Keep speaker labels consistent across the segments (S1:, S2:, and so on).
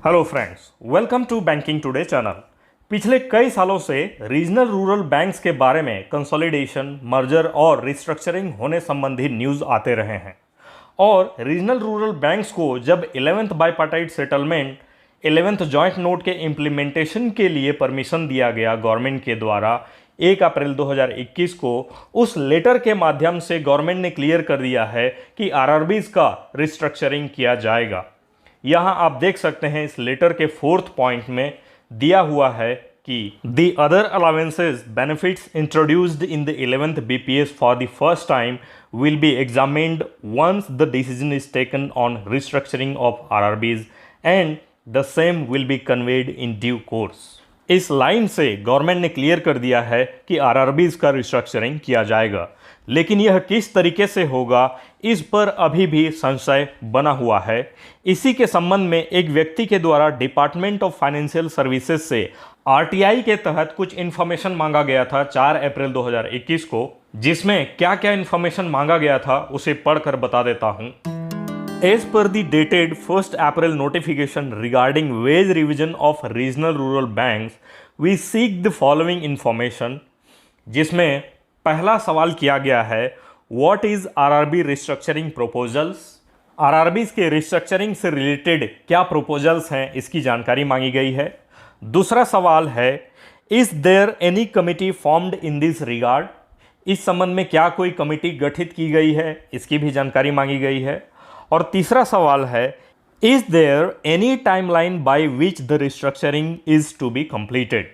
S1: Hello friends, welcome to banking today channel. पिछले कई सालों से रीजनल रूरल बैंक्स के बारे में कंसोलिडेशन, मर्जर और रिस्ट्रक्चरिंग होने संबंधी न्यूज़ आते रहे हैं और रीजनल रूरल बैंक्स को जब 11th bipartite settlement 11th joint note के इम्प्लीमेंटेशन के लिए परमिशन दिया गया गवर्नमेंट के द्वारा 1 अप्रैल 2021 को, उस लेटर के माध्यम से गवर्नमेंट ने क्लियर कर दिया है कि आरआरबीज का रिस्ट्रक्चरिंग किया जाएगा। यहाँ आप देख सकते हैं इस लेटर के 4th पॉइंट में दिया हुआ है कि the other allowances benefits introduced in the 11th BPS for the first time will be examined once the decision is taken on restructuring of RRBs and the same will be conveyed in due course। इस line से government ने clear कर दिया है कि RRBs का restructuring किया जाएगा, लेकिन यह किस तरीके से होगा इस पर अभी भी संशय बना हुआ है। इसी के संबंध में एक व्यक्ति के द्वारा डिपार्टमेंट ऑफ फाइनेंशियल सर्विसेज से आरटीआई के तहत कुछ इन्फॉर्मेशन मांगा गया था 4 अप्रैल 2021 को, जिसमें क्या क्या इन्फॉर्मेशन मांगा गया था उसे पढ़कर बता देता हूं। As per the dated 1st April notification regarding wage revision of regional rural banks, we seek the following information, जिसमें पहला सवाल किया गया है What is RRB restructuring proposals? RRBs के रिस्ट्रक्चरिंग से रिलेटेड क्या प्रोपोजल्स हैं, इसकी जानकारी मांगी गई है। दूसरा सवाल है Is there any committee formed in this regard? इस संबंध में क्या कोई कमिटी गठित की गई है, इसकी भी जानकारी मांगी गई है। और तीसरा सवाल है is there any timeline by which the restructuring is to be completed?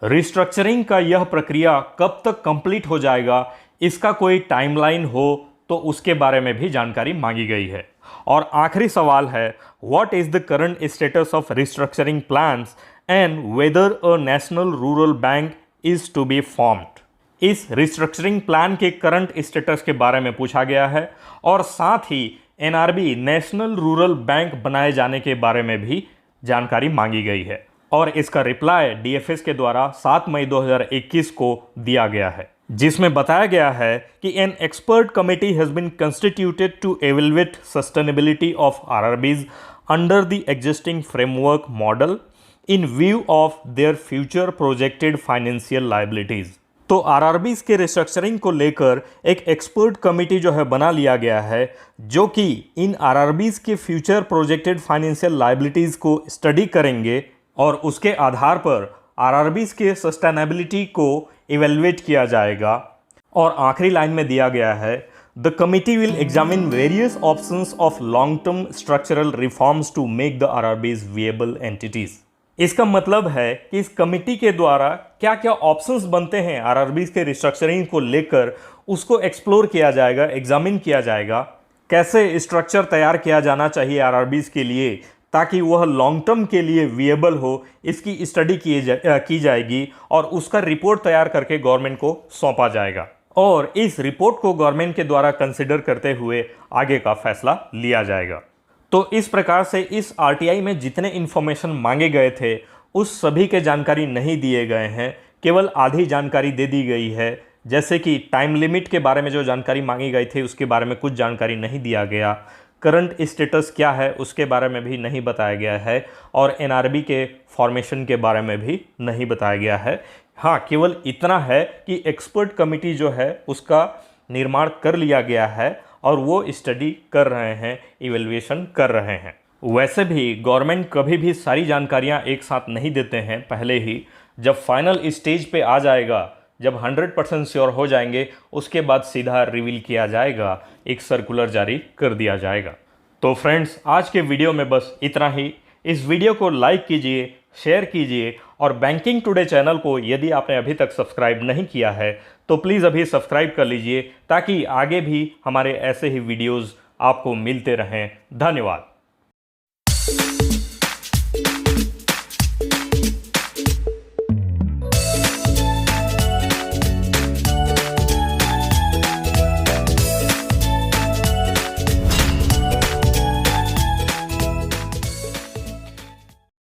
S1: Restructuring का यह प्रक्रिया कब तक कंप्लीट हो जाएगा, इसका कोई टाइमलाइन हो तो उसके बारे में भी जानकारी मांगी गई है। और आखिरी सवाल है what is the current status of restructuring plans and whether a national rural bank is to be formed. इस रिस्ट्रक्चरिंग प्लान के करंट स्टेटस के बारे में पूछा गया है और साथ ही एनआरबी नेशनल रूरल बैंक बनाए जाने के बारे में भी जानकारी मांगी गई है और इसका रिप्लाई डीएफएस के द्वारा 7 मई 2021 को दिया गया है, जिसमें बताया गया है कि an expert committee has been constituted to evaluate sustainability of RRBs under the existing framework model in view of their future projected financial liabilities. तो आरआरबीज के रिस्ट्रक्चरिंग को लेकर एक एक्सपर्ट कमेटी जो है बना लिया गया है, जो कि इन आरआरबीज के फ्यूचर प्रोजेक्टेड फाइनेंशियल लायबिलिटीज को स्टडी करेंगे और उसके आधार पर आरआरबीज के सस्टेनेबिलिटी को इवेलुएट किया जाएगा। और आखिरी लाइन में दिया गया है the committee will examine various options of long term structural reforms to make the RRBs viable entities. इसका मतलब है कि इस कमिटी के द्वारा क्या क्या ऑप्शंस बनते हैं आरआरबीज के रिस्ट्रक्चरिंग को लेकर, उसको एक्सप्लोर किया जाएगा, एग्जामिन किया जाएगा। कैसे स्ट्रक्चर तैयार किया जाना चाहिए आरआरबीज के लिए ताकि वह लॉन्ग टर्म के लिए विएबल हो, इसकी स्टडी की जाएगी और उसका रिपोर्ट तैयार करके गवर्नमेंट को सौंपा जाएगा और इस रिपोर्ट को गवर्नमेंट के द्वारा कंसिडर करते हुए आगे का फैसला लिया जाएगा। तो इस प्रकार से इस आरटीआई में जितने इन्फॉर्मेशन मांगे गए थे उस सभी के जानकारी नहीं दिए गए हैं, केवल आधी जानकारी दे दी गई है। जैसे कि टाइम लिमिट के बारे में जो जानकारी मांगी गई थी उसके बारे में कुछ जानकारी नहीं दिया गया, करंट स्टेटस क्या है उसके बारे में भी नहीं बताया गया है और एनआरबी के फॉर्मेशन के बारे में भी नहीं बताया गया है। हाँ, केवल इतना है कि एक्सपर्ट कमेटी जो है उसका निर्माण कर लिया गया है और वो स्टडी कर रहे हैं, इवैल्यूएशन कर रहे हैं। वैसे भी गवर्नमेंट कभी भी सारी जानकारियां एक साथ नहीं देते हैं, पहले ही जब फाइनल स्टेज पे आ जाएगा, जब 100% श्योर हो जाएंगे उसके बाद सीधा रिवील किया जाएगा, एक सर्कुलर जारी कर दिया जाएगा। तो फ्रेंड्स, आज के वीडियो में बस इतना ही। इस वीडियो को लाइक कीजिए, शेयर कीजिए और बैंकिंग टुडे चैनल को यदि आपने अभी तक सब्सक्राइब नहीं किया है तो प्लीज़ अभी सब्सक्राइब कर लीजिए ताकि आगे भी हमारे ऐसे ही वीडियोज़ आपको मिलते रहें। धन्यवाद।